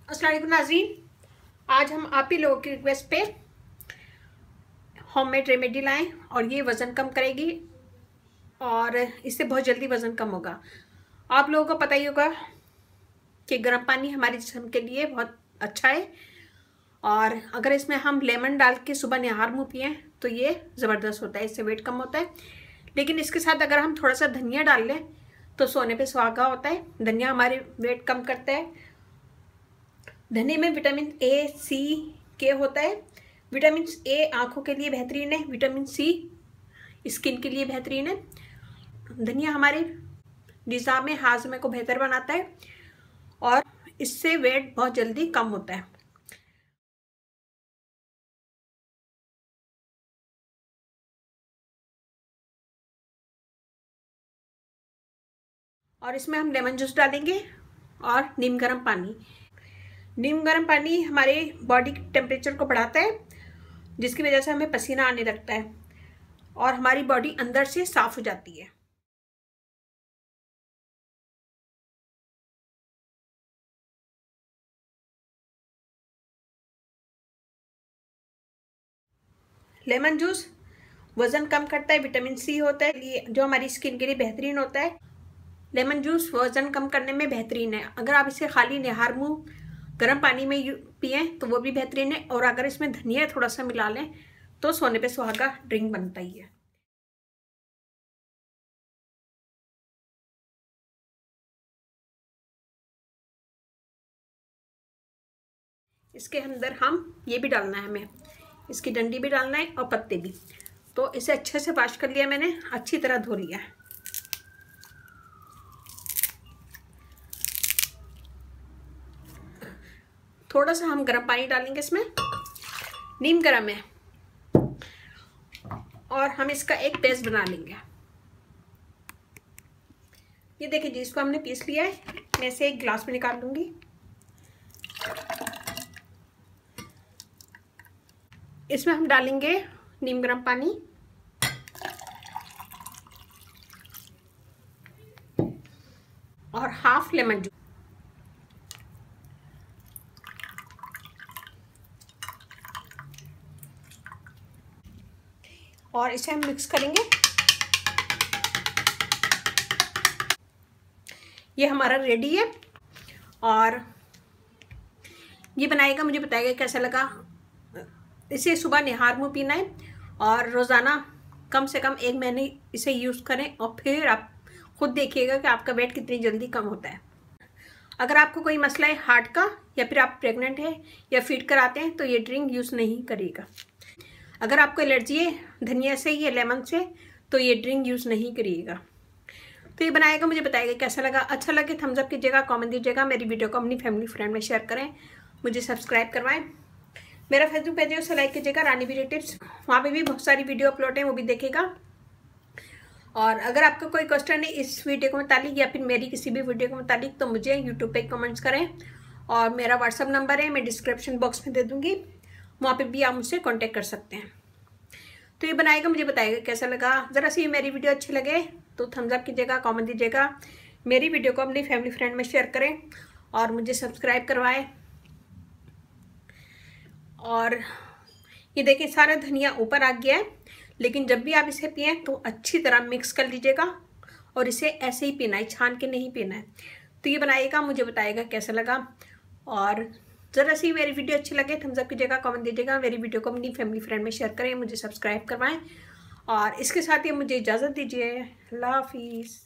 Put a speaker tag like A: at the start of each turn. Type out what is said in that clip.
A: अस्सलाम वालेकुम नाज़रीन, आज हम आप ही लोगों की रिक्वेस्ट पे होममेड रेमेडी लाएं और ये वज़न कम करेगी और इससे बहुत जल्दी वज़न कम होगा। आप लोगों को पता ही होगा कि गर्म पानी हमारे जिस्म के लिए बहुत अच्छा है और अगर इसमें हम लेमन डाल के सुबह निहार मुँह पिएँ तो ये ज़बरदस्त होता है, इससे वेट कम होता है। लेकिन इसके साथ अगर हम थोड़ा सा धनिया डाल लें तो सोने पे सुहागा होता है। धनिया हमारे वेट कम करता है। धनिया में विटामिन ए, सी, के होता है। विटामिन ए आँखों के लिए बेहतरीन है, विटामिन सी स्किन के लिए बेहतरीन है। धनिया हमारे निज़ाम में हाजमे को बेहतर बनाता है और इससे वेट बहुत जल्दी कम होता है। और इसमें हम लेमन जूस डालेंगे और नीम गर्म पानी। नीम गर्म पानी हमारे बॉडी के टेम्परेचर को बढ़ाता है, जिसकी वजह से हमें पसीना आने लगता है और हमारी बॉडी अंदर से साफ हो जाती है। लेमन जूस वज़न कम करता है, विटामिन सी होता है जो हमारी स्किन के लिए बेहतरीन होता है। लेमन जूस वज़न कम करने में बेहतरीन है। अगर आप इसे खाली निहार मुँह गर्म पानी में पिएँ तो वो भी बेहतरीन है और अगर इसमें धनिया थोड़ा सा मिला लें तो सोने पे सुहागा ड्रिंक बनता ही है। इसके अंदर हम ये भी डालना है, हमें इसकी डंडी भी डालना है और पत्ते भी। तो इसे अच्छे से वॉश कर लिया मैंने, अच्छी तरह धो लिया है। थोड़ा सा हम गर्म पानी डालेंगे इसमें, नीम गर्म है, और हम इसका एक पेस्ट बना लेंगे। ये देखिए जी, इसको हमने पीस लिया है। मैं इसे एक गिलास में निकाल लूंगी। इसमें हम डालेंगे नीम गर्म पानी और हाफ लेमन जूस और इसे हम मिक्स करेंगे। ये हमारा रेडी है और ये बनाएगा, मुझे बताएगा कैसा लगा। इसे सुबह निहार मुँह पीना है और रोज़ाना कम से कम 1 महीने इसे यूज़ करें और फिर आप खुद देखिएगा कि आपका वेट कितनी जल्दी कम होता है। अगर आपको कोई मसला है हार्ट का या फिर आप प्रेग्नेंट हैं या फीड कराते हैं तो ये ड्रिंक यूज़ नहीं करिएगा। अगर आपको एलर्जी है धनिया से या लेमन से तो ये ड्रिंक यूज़ नहीं करिएगा। तो ये बनाएगा, मुझे बताएगा कैसा लगा। अच्छा लगे थम्स अप कीजिएगा, कमेंट दीजिएगा, मेरी वीडियो को अपनी फैमिली फ्रेंड में शेयर करें, मुझे सब्सक्राइब करवाएं। मेरा फेसबुक पेज है उसे लाइक कीजिएगा, रानी ब्यूटी टिप्स। वहाँ पे भी बहुत सारी वीडियो अपलोड है, वो भी देखेगा। और अगर आपका कोई क्वेश्चन है इस वीडियो के मुतालिक या फिर मेरी किसी भी वीडियो के मुतालिक तो मुझे यूट्यूब पे कमेंट्स करें और मेरा व्हाट्सअप नंबर है, मैं डिस्क्रिप्शन बॉक्स में दे दूँगी, वहाँ पे भी आप मुझसे कॉन्टेक्ट कर सकते हैं। तो ये बनाएगा, मुझे बताएगा कैसा लगा। ज़रा सी मेरी वीडियो अच्छी लगे तो थम्स अप कीजिएगा, कमेंट दीजिएगा, मेरी वीडियो को अपनी फैमिली फ्रेंड में शेयर करें और मुझे सब्सक्राइब करवाएं। और ये देखिए सारा धनिया ऊपर आ गया है, लेकिन जब भी आप इसे पिएं तो अच्छी तरह मिक्स कर लीजिएगा और इसे ऐसे ही पीना है, छान के नहीं पीना है। तो ये बनाइएगा, मुझे बताइएगा कैसा लगा। और ज़रा सी मेरी वीडियो अच्छी लगे थम्स अप कीजिएगा, कमेंट दीजिएगा, मेरी वीडियो को अपनी फैमिली फ्रेंड में शेयर करें, मुझे सब्सक्राइब करवाएं और इसके साथ ही मुझे इजाज़त दीजिए। अल्लाह हाफिज़।